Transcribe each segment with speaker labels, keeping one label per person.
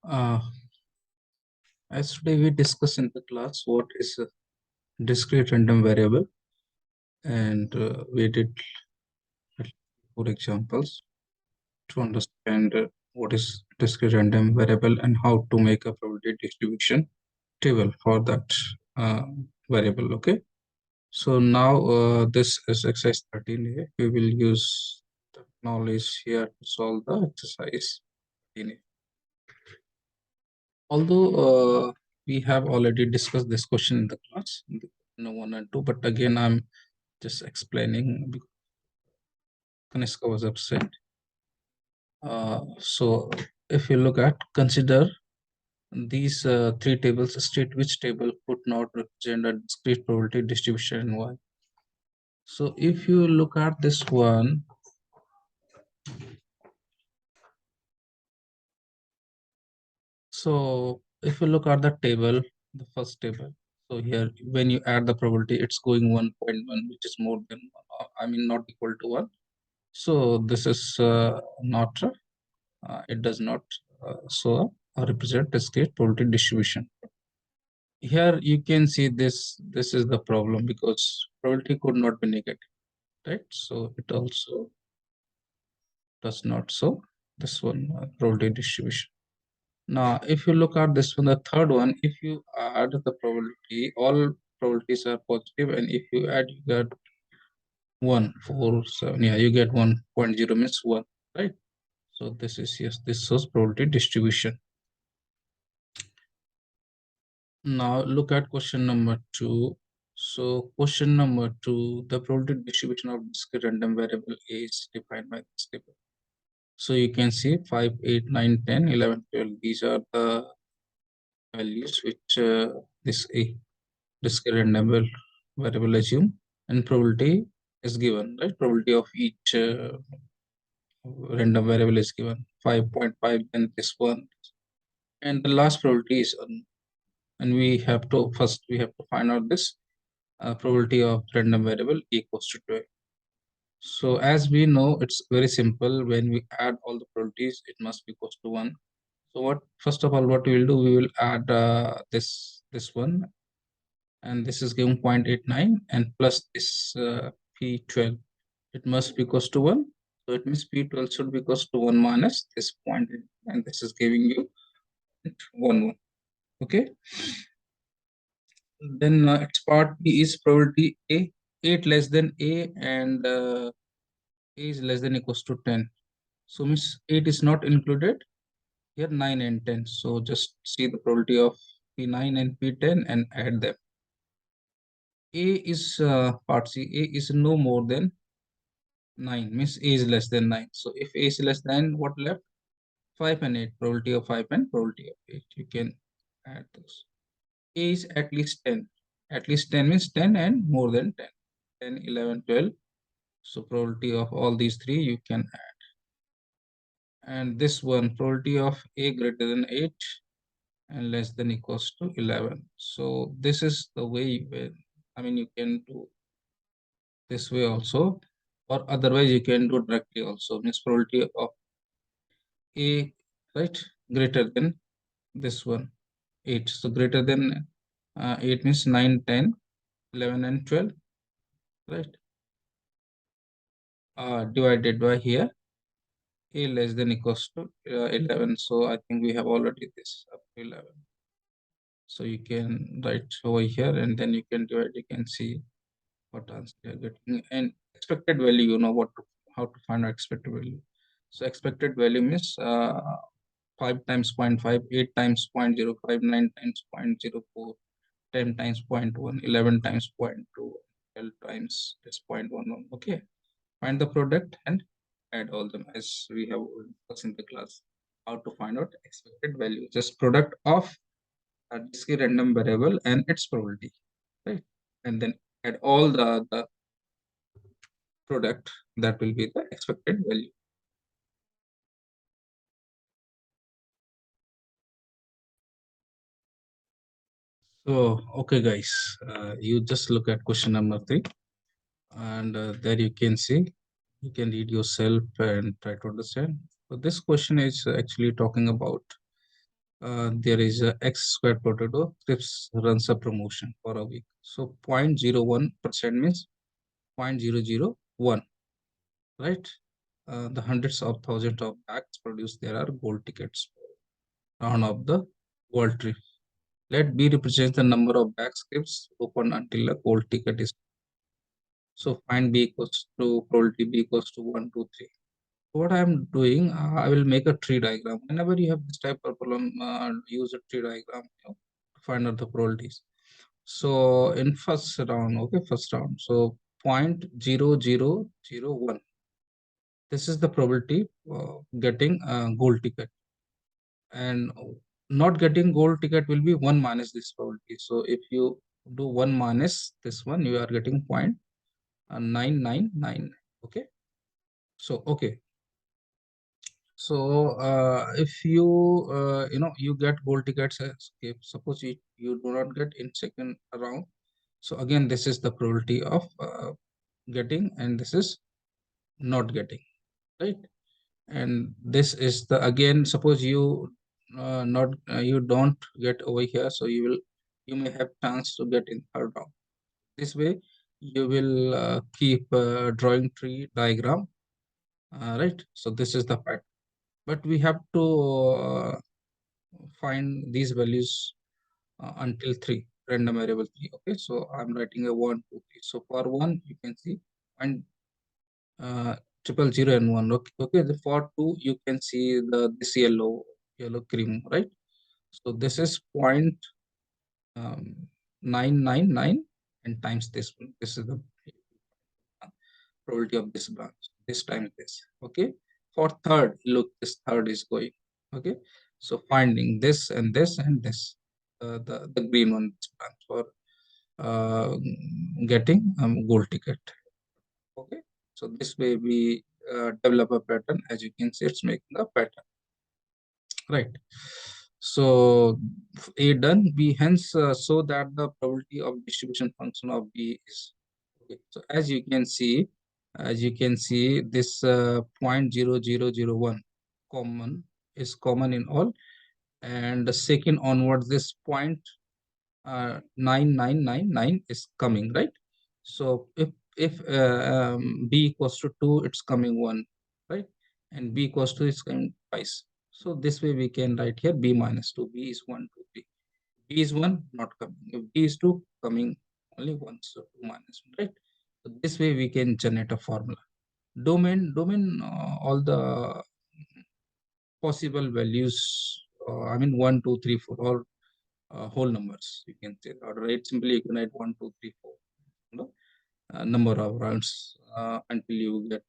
Speaker 1: Uh, as today we discuss in the class what is a discrete random variable, and we did four examples to understand what is discrete random variable and how to make a probability distribution table for that uh, variable. Okay, so now this is exercise 13a. We will use the knowledge here to solve the exercise 13a. Although we have already discussed this question in the class, no 1 and 2, but again, I'm just explaining because Kaniska was absent. So if you look at, consider these three tables, state which table could not represent a discrete probability distribution in Y. So if you look at this one, so if you look at the table, the first table, so here when you add the probability, it's going 1.1, which is more than 1, I mean not equal to 1. So this is not, it does not show or represent discrete probability distribution. Here you can see this is the problem because probability could not be negative, right? So it also does not show this one probability distribution. Now, if you look at this one, the third one, if you add the probability, all probabilities are positive, and if you add, you get 147. Yeah, you get 1.0 means 1, right? So this is, yes, this shows probability distribution. Now look at question number 2. So question number 2, the probability distribution of discrete random variable A is defined by this table. So you can see 5, 8, 9, 10, 11, 12. These are the values which this A discrete random variable assume, and probability is given, right? Probability of each random variable is given 5.5, then this one, and the last probability is and we have to find out this probability of random variable equals to 12. So as we know, it's very simple. When we add all the probabilities, it must be equals to 1. So what, first of all, what we will do, we will add this one, and this is given 0.89, and plus this P12. It must be equals to 1. So it means P12 should be equals to 1 minus this point, and this is giving you 1, 1. Okay. Then its part B is probability A, 8 less than A, and A is less than equals to 10. So means 8 is not included here, 9 and 10. So just see the probability of P9 and P10 and add them. A is part C, A is no more than 9, means A is less than 9. So if A is less than, what left? 5 and 8, probability of 5 and probability of 8. You can add those. A is at least 10. At least 10 means 10 and more than 10. 10, 11, 12. So probability of all these three you can add. And this one, probability of A greater than 8 and less than equals to 11. So this is the way you can do this way also, or otherwise you can do directly also. Means probability of A, right, greater than this one, 8. So greater than 8 means 9, 10, 11 and 12, right? Divided by here, A less than equals to 11. So I think we have already this up to 11. So you can write over here, and then you can divide. You can see what answer you're getting, and expected value. You know how to find our expected value. So expected value means 5 times 0.5, 8 times 0.05, 9 times 0.04, 10 times 0.1, 11 times 0.2, 12 times this 0.11. Okay, find the product and add all them as we have discussed in the class. How to find out expected value? Just product of a discrete random variable and its probability, right? And then add all the product, that will be the expected value. So, okay, guys, you just look at question number 3, and there you can see, you can read yourself and try to understand. So this question is actually talking about there is a X squared potato Crips runs a promotion for a week. So 0.01% means 0.001, right? The hundreds of thousands of bags produced there are gold tickets round of the world trip. Let B represent the number of bags scripts open until a gold ticket is. So find B equals to probability B equals to 1, 2, 3. What I am doing, I will make a tree diagram. Whenever you have this type of problem, use a tree diagram, to find out the probabilities. So in first round, okay, first round. So 0.0001. This is the probability getting a gold ticket, and not getting gold ticket will be 1 minus this probability. So if you do 1 minus this one, you are getting 0.9999. Okay. So okay. So if you you get gold tickets, okay, suppose you do not get in second round. So again, this is the probability of getting, and this is not getting, right? And this is the, again, suppose you not you don't get over here, so you may have chance to get in third round. This way you will keep drawing tree diagram, right? So this is the fact, but we have to find these values until 3, random variable 3. Okay, so I'm writing a 1, 2, 3. So for 1 you can see, and uh, triple zero and 1. Okay, okay. For 2 you can see this yellow cream, right? So this is point 999 and times this one. This is the probability of this branch. This time this. Okay. For third, look, this third is going. Okay. So finding this and this and this, the green one, this branch for uh, getting gold ticket. Okay. So this way we develop a pattern. As you can see, it's making a pattern, right? So A done, B hence so that the probability of distribution function of B is okay. So as you can see, this 0.0001 common is common in all, and the second onwards this 0.9999 is coming, right? So if B equals to 2, it's coming 1, right? And B equals to is coming twice. So this way we can write here B minus 2. B is 1, 2, 3. B is 1, not coming. If B is 2, coming only 1, so 2 minus 1, right? So this way we can generate a formula. Domain, all the possible values, I mean 1, 2, 3, 4, all whole numbers. You can say, or write simply, you can write 1, 2, 3, 4. You know, number of rounds until you get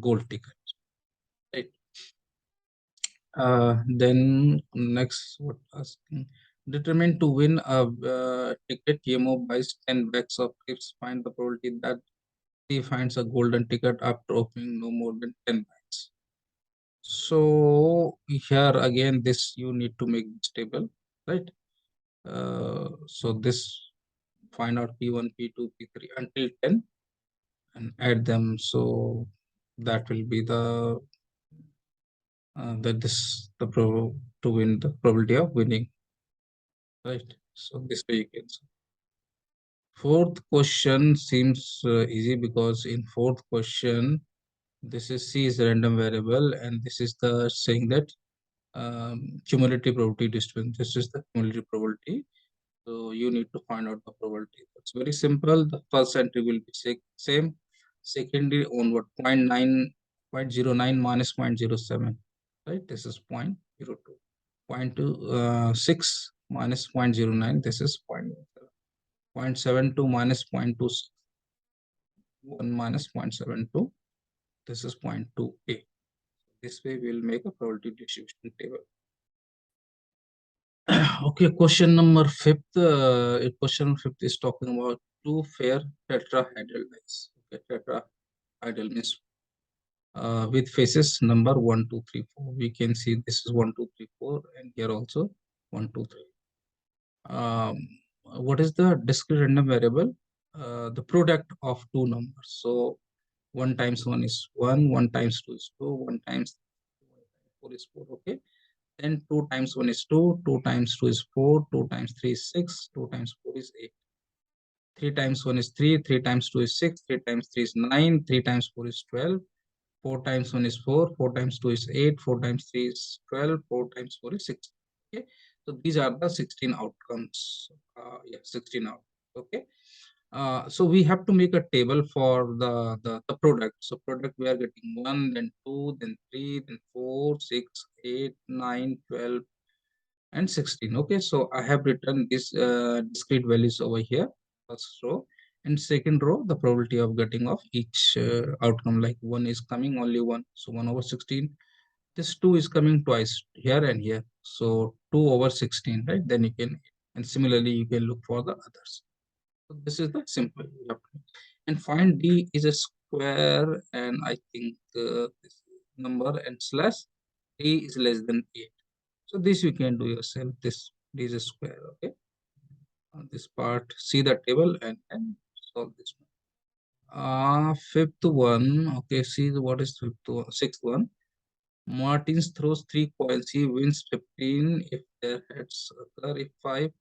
Speaker 1: gold ticket, right? Then next, what asking? Determine to win a ticket. KMO buys 10 bags of clips. Find the probability that he finds a golden ticket after opening no more than 10 bags. So here again, this you need to make this table, right? So this, find out P1, P2, P3 until 10 and add them. So that will be the pro to win, the probability of winning, right? So this way you can see. Fourth question seems easy, because in fourth question, this is C is a random variable, and this is the saying that cumulative probability distribution. This is the cumulative probability. So you need to find out the probability. It's very simple. The first entry will be same. Secondary onward 0.09 minus 0.07, right? This is 0.02. 0.26 minus 0.09. This is 0.72 minus 0.26. 1 minus 0.72. This is 0.28. This way we will make a probability distribution table. Okay, question number fifth. Question fifth is talking about two fair tetrahedral dice. Okay, tetrahedral means with faces number 1, 2, 3, 4. We can see this is 1, 2, 3, 4, and here also 1, 2, 3. What is the discrete random variable? The product of two numbers. So 1 times 1 is 1, 1 times 2 is 2, 1 times 4 is 4. Okay. Then 2 times 1 is 2, 2 times 2 is 4, 2 times 3 is 6, 2 times 4 is 8. 3 times 1 is 3, 3 times 2 is 6, 3 times 3 is 9, 3 times 4 is 12, 4 times 1 is 4, 4 times 2 is 8, 4 times 3 is 12, 4 times 4 is 6. Okay, so these are the 16 outcomes. Yeah, 16 out. Okay. So we have to make a table for the product. So product we are getting 1, then 2, then 3, then 4, 6, 8, 9, 12, and 16. Okay, so I have written these discrete values over here, first row, and second row, the probability of getting of each outcome, like 1 is coming only 1, so 1 over 16. This 2 is coming twice here and here, so 2 over 16, right? Then you can, and similarly you can look for the others. So this is the simple. And find D is a square, and I think this number and slash D is less than 8. So this you can do yourself. This D is a square. Okay. On this part, see the table and solve this one. Fifth one. Okay. See what is fifth one? Sixth one. Martins throws 3 coins. He wins 15 if their heads occur. If 5,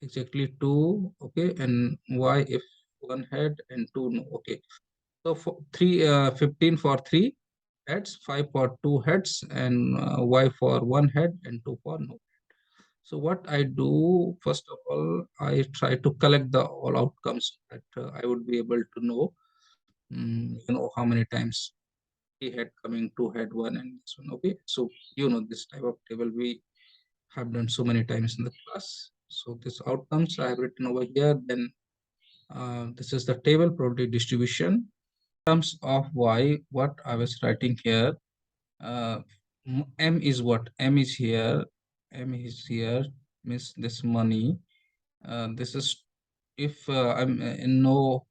Speaker 1: exactly 2. Okay. And why if one head and 2 no. Okay. So for 15 for 3 heads, 5 for 2 heads, and Y for 1 head and 2 for no. So what I do, first of all, I try to collect the all outcomes that I would be able to know, how many times he had coming, 2 head, 1 and this one. Okay, so this type of table we have done so many times in the class. So this outcomes I have written over here. Then this is the table probability distribution. Terms of Y, what I was writing here, M is what? M is here. M is here, means this money. This is if I'm in no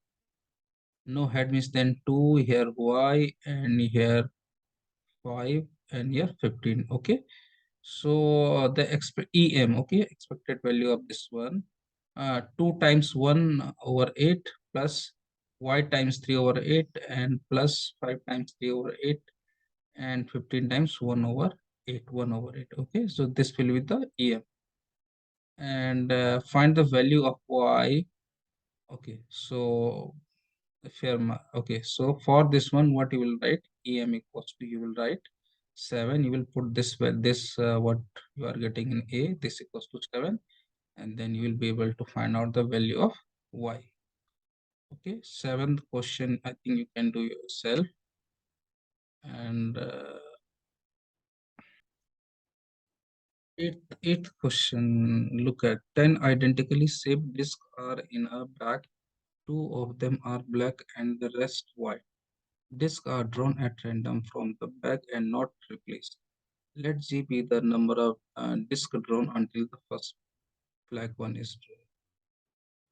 Speaker 1: head, means then 2 here Y and here 5 and here 15. Okay. So the EM, okay, expected value of this one, 2 times 1 over 8 plus Y times 3 over 8 and plus 5 times 3 over 8 and 15 times 1 over 8, 1 over 8. Okay, so this will be the EM. And find the value of Y. Okay, so okay, so for this one, what you will write? EM equals to, you will write 7. You will put this what you are getting in A, this equals to 7, and then you will be able to find out the value of Y. Okay, seventh question, I think you can do yourself. And eighth question, look at 10 identically shaped discs are in a bag. 2 of them are black and the rest white. Discs are drawn at random from the bag and not replaced. Let G be the number of discs drawn until the first black one is drawn.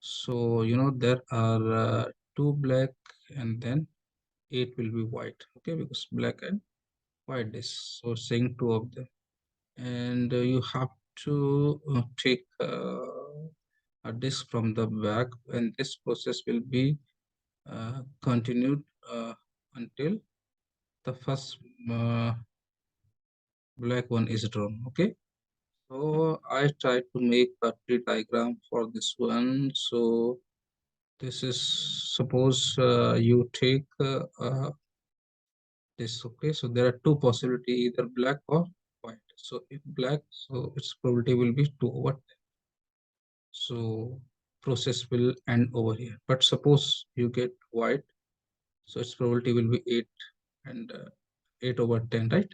Speaker 1: So, there are 2 black and then 8 will be white. Okay, because black and white discs. So, saying 2 of them. And you have to take a disk from the back, and this process will be continued until the first black one is drawn. Okay, so I try to make a tree diagram for this one. So this is, suppose you take this. Okay, so there are two possibility, either black or white. So if black, so its probability will be 2 over 10. So process will end over here. But suppose you get white, so its probability will be 8 and 8 over 10, right?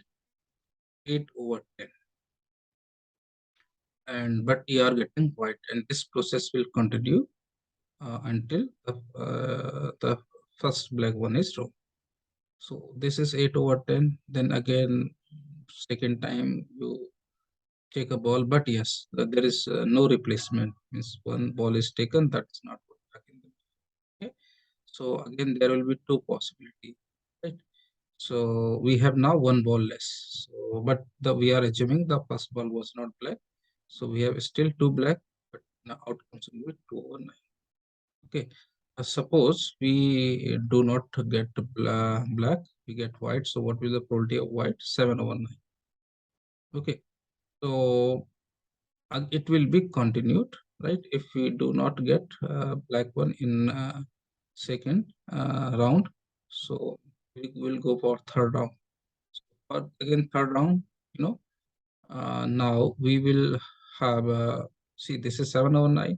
Speaker 1: 8 over 10. And but you are getting white, and this process will continue until the first black one is drawn. So this is 8 over 10. Then again, second time you take a ball, but yes, there is no replacement. Means one ball is taken, that's not put back in the. Okay. So again, there will be two possibility, right? So we have now one ball less. So, but we are assuming the first ball was not black. So we have still two black, but the outcomes will be 2 over 9. Okay. Suppose we do not get black, we get white. So what will the probability of white? 7 over 9. Okay, so it will be continued, right? If we do not get black one in second round, so we will go for third round. But again, third round, you know, now we will have see, this is 7 over 9.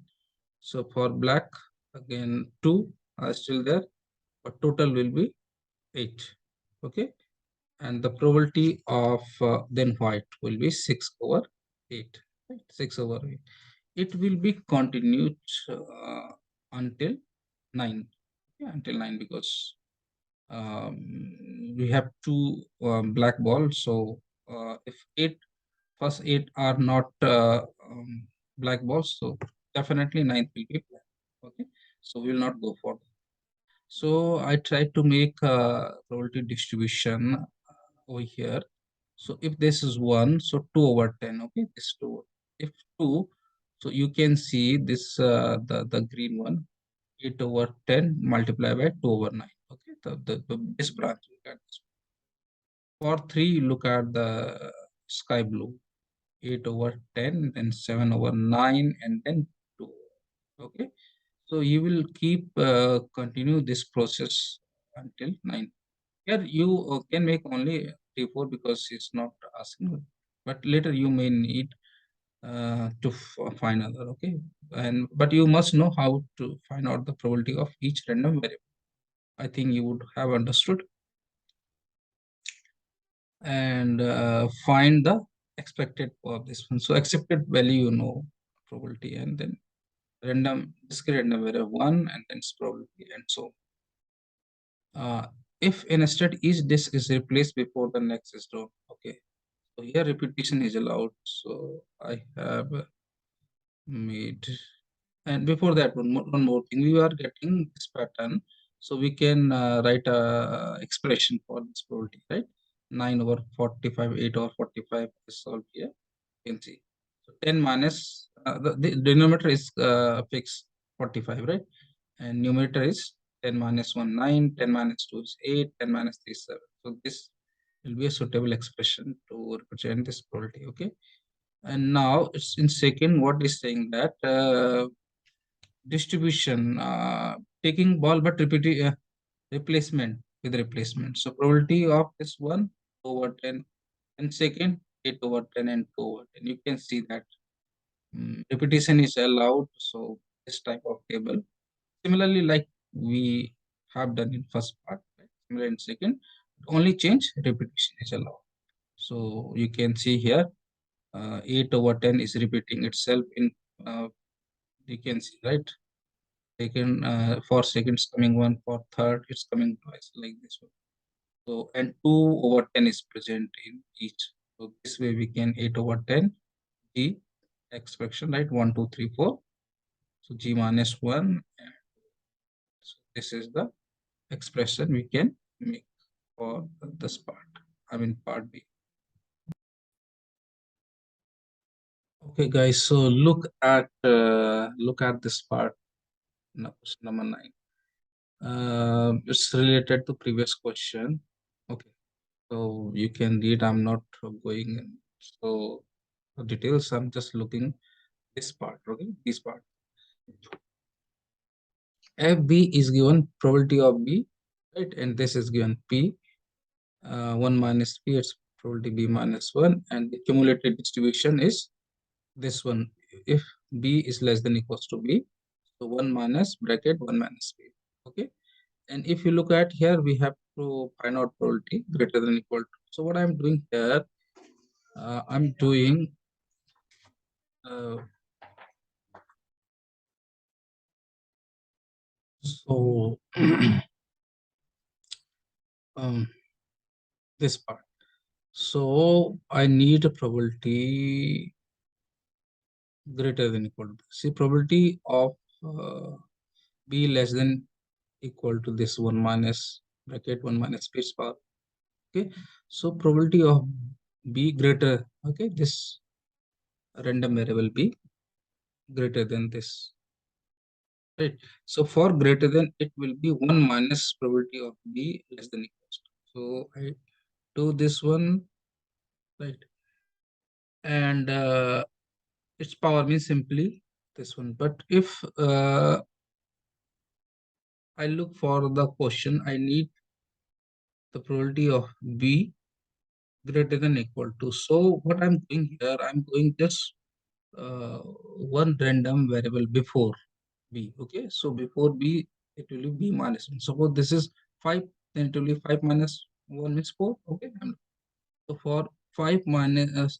Speaker 1: So for black, again 2 are still there, but total will be 8. Okay, and the probability of then white will be 6 over 8. Right? 6 over 8. It will be continued until 9. Yeah, until 9, because we have two black balls. So if first eight are not black balls, so definitely ninth will be black. Okay, so we will not go for that. So I tried to make probability distribution over here. So if this is 1, so 2 over 10. Okay, this 2. If 2, so you can see this the green one, 8 over 10 multiplied by 2 over 9. Okay, this branch. Look at this. For 3, look at the sky blue, 8 over 10, then 7 over 9, and then 2. Okay, so you will keep continue this process until 9. Here you can make only 3, 4 because it's not asking, but later you may need to find other. Okay, and but you must know how to find out the probability of each random variable. I think you would have understood. And find the expected of this one. So accepted value, probability, and then random discrete random variable 1, and then its probability, and so if in a state each disk is replaced before the next is drawn. Okay, so here repetition is allowed. So I have made, and before that, one more thing, we are getting this pattern, so we can write a expression for this probability, right? 9 over 45, 8 over 45 is solved here. You can see. So 10 minus, the denominator is fixed 45, right? And numerator is 10 minus 1, 9, 10 minus 2 is 8, 10 minus 3 is 7. So this will be a suitable expression to represent this probability, okay? And now it's in second, what is saying that distribution, taking ball but repeating replacement with replacement. So probability of this one over 10, and second 8 over 10 and 2 over 10. You can see that repetition is allowed. So this type of table, similarly like we have done in first part, right? Similar in second, only change repetition is allowed. So you can see here 8 over 10 is repeating itself in you can see, right? Second, for seconds coming one, for third it's coming twice, like this one. So and 2 over 10 is present in each. So this way we can 8 over 10 g expression, right? 1 2 3 4. So g minus 1. And so this is the expression we can make for this part. I mean part B. Okay, guys. So look at this part. Question number 9. It's related to previous question. Okay, so you can read. I'm not going in so details. I'm just looking this part. Okay, this part. FB is given probability of B, right? And this is given P. 1 minus P, it's probability B minus 1, and the cumulative distribution is this one. If B is less than equals to B, so 1 minus bracket 1 minus B. Okay, and if you look at here, we have to find out probability greater than equal to. So what I'm doing here, I'm doing uh, so um, this part. So I need a probability greater than equal to. See, probability of B less than equal to this 1 minus bracket 1 minus space power. Okay, so probability of B greater, okay, this random variable B greater than this, right? So for greater than, it will be 1 minus probability of B less than equals to. So I do this one, right? and its power means simply this one. But if I look for the question, I need the probability of B greater than equal to. So what I'm doing here, I'm going just one random variable before B. Okay, so before B, it will be B minus 1. Suppose this is 5, then it will be 5 minus 1 means 4. Okay, so for 5 minus,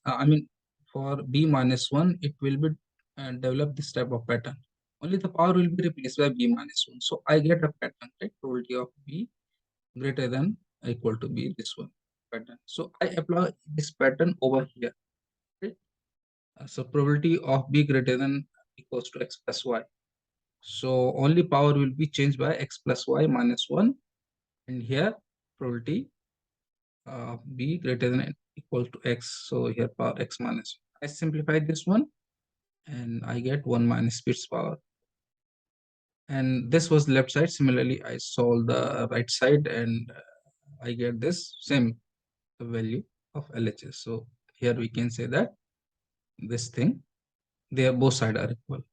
Speaker 1: for B minus 1, it will be develop this type of pattern. Only the power will be replaced by B minus 1. So I get a pattern, right? Probability of B greater than equal to B, this one pattern. So I apply this pattern over here, right? So probability of B greater than equals to X plus Y. So only power will be changed by X plus Y minus 1. And here probability B greater than equal to X. So here power X minus 1. I simplify this one and I get 1 minus speed's power. And this was left side. Similarly, I solve the right side and I get this same value of LHS. So here we can say that this thing, they are both sides are equal.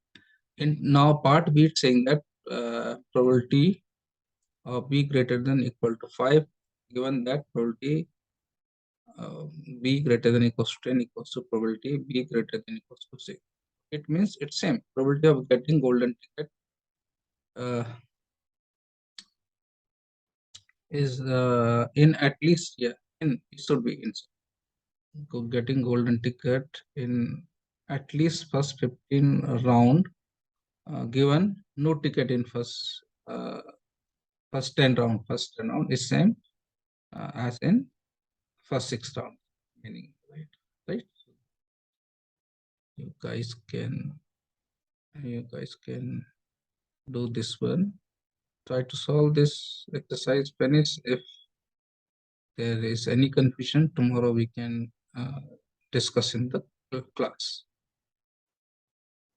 Speaker 1: And now part B is saying that probability of B greater than equal to 5, given that probability B greater than equals to 10 equals to probability B greater than equals to 6. It means it's same. Probability of getting golden ticket uh, is in at least, yeah, in it should be in getting golden ticket in at least first 15 round, given no ticket in first 10 round. First 10 round is same as in first 6 round, meaning right. You guys can you guys can do this one. Try to solve this exercise. Finish. If there is any confusion, tomorrow we can discuss in the class.